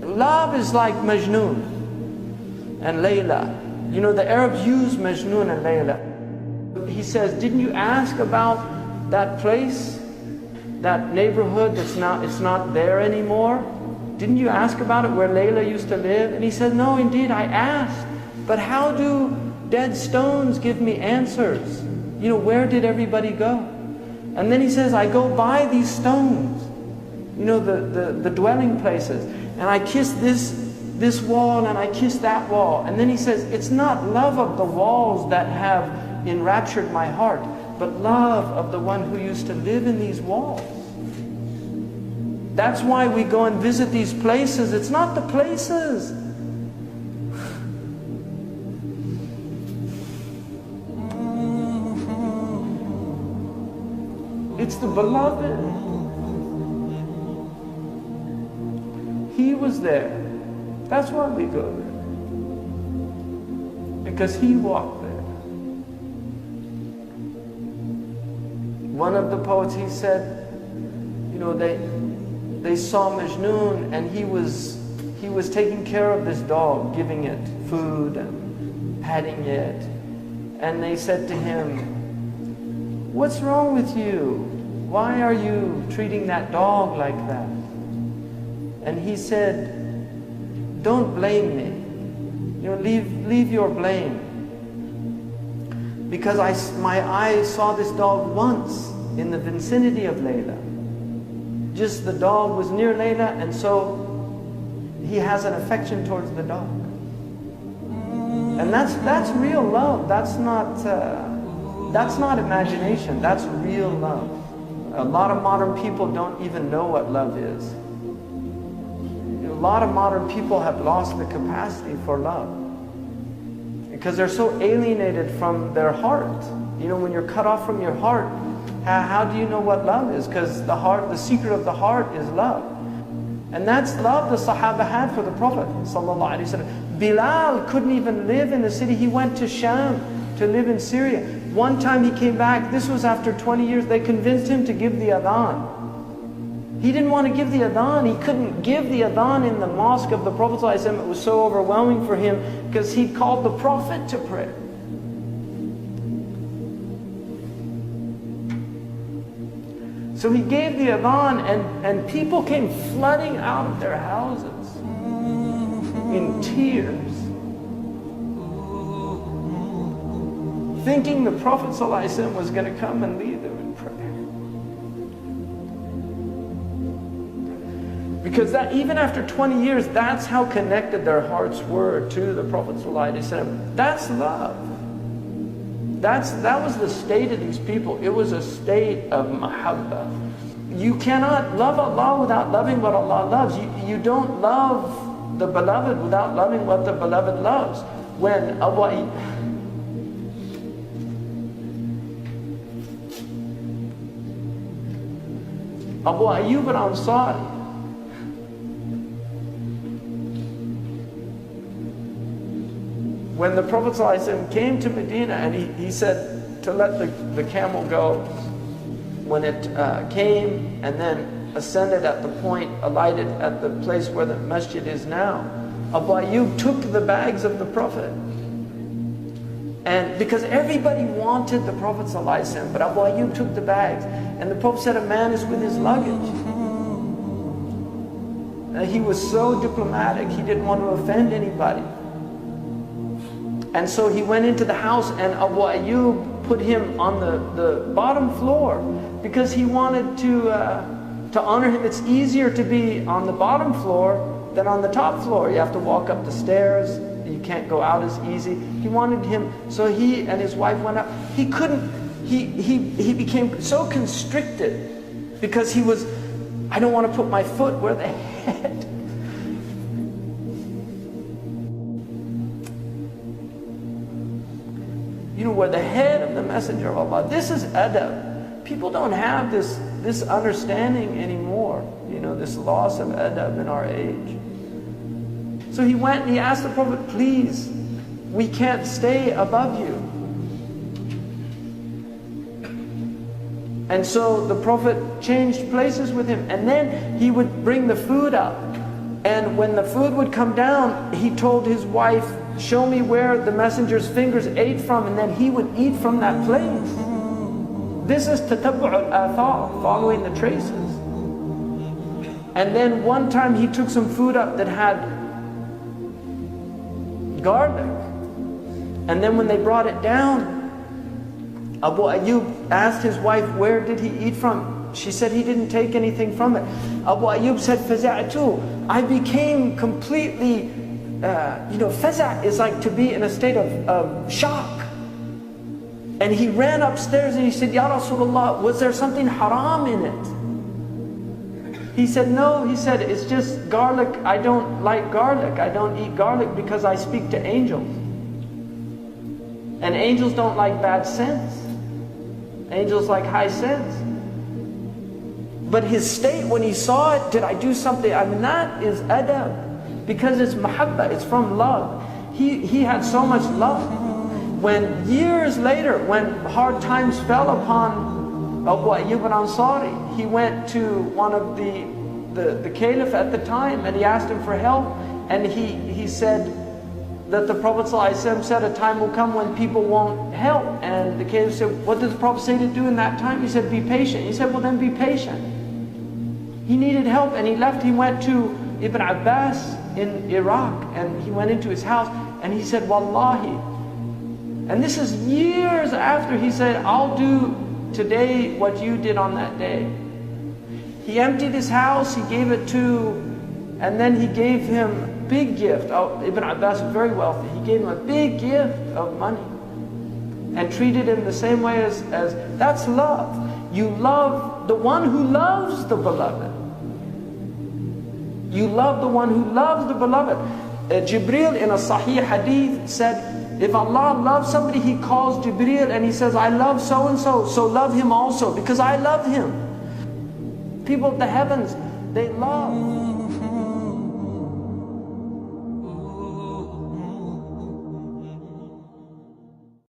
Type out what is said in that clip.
Love is like Majnun and Layla. You know, the Arabs use Majnun and Layla. He says, didn't you ask about that place, that neighborhood it's not there anymore? Didn't you ask about it where Layla used to live? And he said, no, indeed, I asked. But how do dead stones give me answers? You know, where did everybody go? And then he says, I go by these stones, you know, the dwelling places, and I kiss this wall and I kiss that wall. And then he says, it's not love of the walls that have enraptured my heart, but love of the one who used to live in these walls. That's why we go and visit these places. It's not the places. It's the beloved. He was there. That's why we go there. Because he walked there. One of the poets, he said, you know, they saw Majnun and he was taking care of this dog, giving it food and patting it. And they said to him, what's wrong with you? Why are you treating that dog like that? And he said, don't blame me. You know, leave your blame. Because my eyes saw this dog once in the vicinity of Layla. Just the dog was near Layla, and so he has an affection towards the dog. And that's real love. That's not imagination. That's real love. A lot of modern people don't even know what love is. A lot of modern people have lost the capacity for love because they're so alienated from their heart. You know, when you're cut off from your heart, how do you know what love is? Because the secret of the heart is love. And that's love the Sahaba had for the Prophet ﷺ. Bilal couldn't even live in the city. He went to Sham to live in Syria. One time he came back, this was after 20 years, they convinced him to give the adhan. He didn't want to give the adhan. He couldn't give the adhan in the mosque of the Prophet ﷺ. It was so overwhelming for him because he called the Prophet to prayer. So he gave the adhan and people came flooding out of their houses in tears, thinking the Prophet ﷺ was going to come and lead them in prayer. Because that, even after 20 years, that's how connected their hearts were to the Prophet ﷺ. That's love. That was the state of these people. It was a state of mahabbah. You cannot love Allah without loving what Allah loves. You don't love the beloved without loving what the beloved loves. When Abu Ayyub al-Ansari, when the Prophet ﷺ came to Medina and he said to let the camel go, when it came and then ascended at the point, alighted at the place where the masjid is now, Abu Ayyub took the bags of the Prophet. And because everybody wanted the Prophet ﷺ, but Abu Ayyub took the bags. And the Prophet said, a man is with his luggage. And he was so diplomatic, he didn't want to offend anybody. And so he went into the house and Abu Ayyub put him on the bottom floor because he wanted to honor him. It's easier to be on the bottom floor than on the top floor. You have to walk up the stairs. You can't go out as easy. He wanted him, so he and his wife went up. He couldn't, he became so constricted because he was, I don't want to put my foot where the head. You know, where the head of the Messenger of Allah. This is adab. People don't have this understanding anymore. You know, this loss of adab in our age. So he went and he asked the Prophet, please, we can't stay above you. And so the Prophet changed places with him, and then he would bring the food up. And when the food would come down, he told his wife, show me where the messenger's fingers ate from, and then he would eat from that place. This is tatabbu' al-athar, following the traces. And then one time he took some food up that had garlic. And then when they brought it down, Abu Ayyub asked his wife, where did he eat from? She said he didn't take anything from it. Abu Ayyub said, فَزَعْتُ, I became completely, faza' is like to be in a state of shock. And he ran upstairs and he said, Ya Rasulullah, was there something haram in it? He said, no. He said, it's just garlic. I don't like garlic. I don't eat garlic because I speak to angels. And angels don't like bad sense. Angels like high sense. But his state when he saw it, did I do something? I mean, that is adab. Because it's mahabba, it's from love. He had so much love. When years later, when hard times fell upon Abu Ayyub al-Ansari, he went to one of the caliph at the time, and he asked him for help. And he said that the Prophet ﷺ said a time will come when people won't help. And the caliph said, what did the Prophet say to do in that time? He said, be patient. He said, well then be patient. He needed help, and he left. He went to Ibn Abbas in Iraq, and he went into his house, and he said, Wallahi. And this is years after he said, I'll do today what you did on that day. He emptied his house, he gave it to, and then he gave him a big gift. Ibn Abbas was very wealthy. He gave him a big gift of money and treated him the same way as that's love. You love the one who loves the beloved. You love the one who loves the beloved. Jibreel in a Sahih hadith said, if Allah loves somebody, He calls Jibreel and He says, I love so-and-so, so love him also, because I love him. People of the heavens, they love.